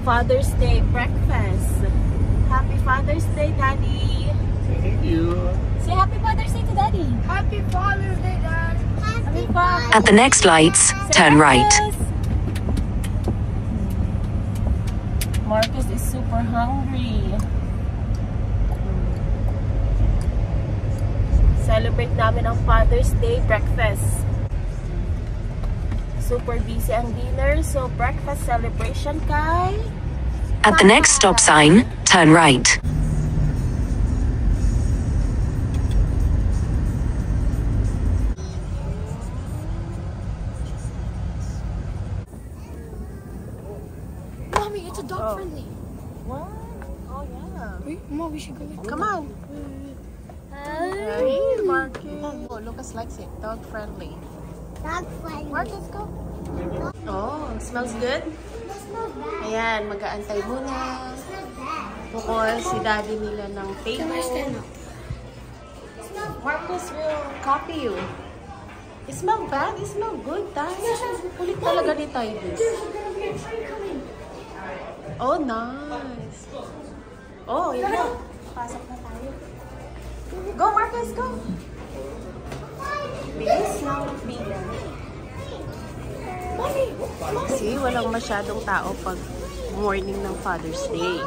Father's Day breakfast. Happy Father's Day, Daddy. Thank you. Say Happy Father's Day to Daddy. Happy Father's Day, Dad. Happy Father's At the next lights, turn right. Marcus is super hungry. Celebrate namin ang Father's Day breakfast. Super busy ang dinner, so breakfast celebration kay... At the next stop sign, turn right. Mommy, it's a dog friendly. What? Oh yeah. Wait, Mom, we should go. Come on. Hey, Marcus. Oh, Lucas likes it. Dog friendly. Dog friendly. Marcus, go. Oh, smells good? Ayan, mag-aantay muna. Bukol si daddy nila ng table. Marcus will copy you. It smells bad? It smells good, tayo. Kulit talaga ni Titus. Oh, nice. Oh, yun na. Pasok na tayo. Go, Marcus, go. Bilis lang, bilis. See, walang masyadong tao pag morning ng Father's Day.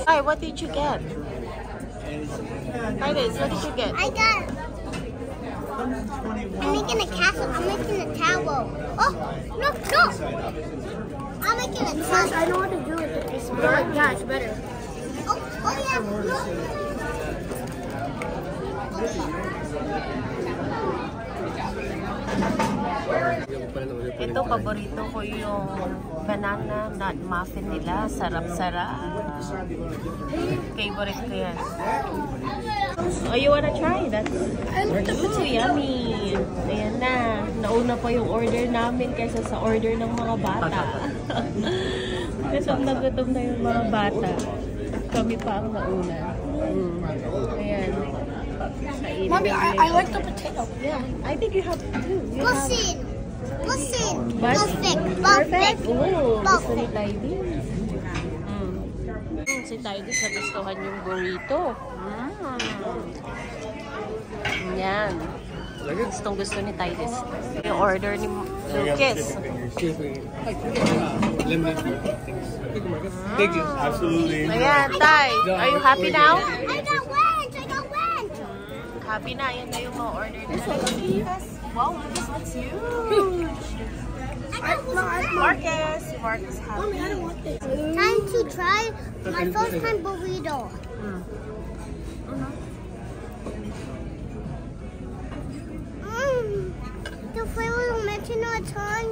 Hi, what did you get? Titus, what did you get? I got. I'm making a castle. I'm making a tower. Oh, look, look. I'm making a tower. I know what to do with it. It's better. Yeah, it's better. Oh yeah, look. Ito, paborito ko yung banana nut muffin nila. Sarap-sarap. Favorite ko yan. Oh, you wanna try that? Ooh, yummy. Ayan na. Nauna pa yung order namin kaysa sa order ng mga bata. Gutom na yung mga bata. Kami pa ang nauna. Ayan. Mommy, I like the potato. Yeah, I think you have to do. Listen. Perfect. Oh, gusto ni Titus. Si Titus nagustuhan yung burrito. Yan. Gustong gusto ni Titus. Yung order ni Lucas. Thank you. Absolutely. Ayan, Tay. Are you happy now? I got wings. Happy na. Yan na yung mga order ni Lucas. Wow, Lucas, that's huge. Marcus happy. Mommy, I don't want this. Time to try my first time burrito. The flavor will mention a ton.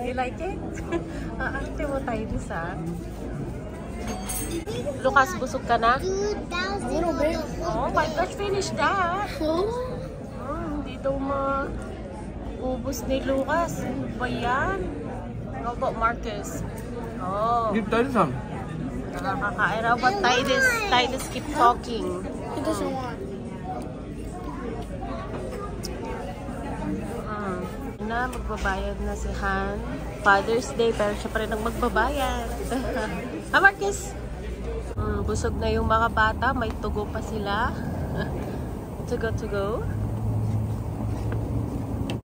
You like it? Ate mo tayo sa. Lucas, busog ka na? 2,000. Oh, but let's finish that. Hindi daw maubos ni Lucas. Ano ba yan? How about Marcus? Oh. Give Titus some. Nakakakain. How about Titus? Titus keep talking. He doesn't want. Na, magbabayad na si Han. Father's Day, pero siya pa rin ang magbabayad. Ha, Marcus? Busog na yung mga bata. May tugo pa sila. To go.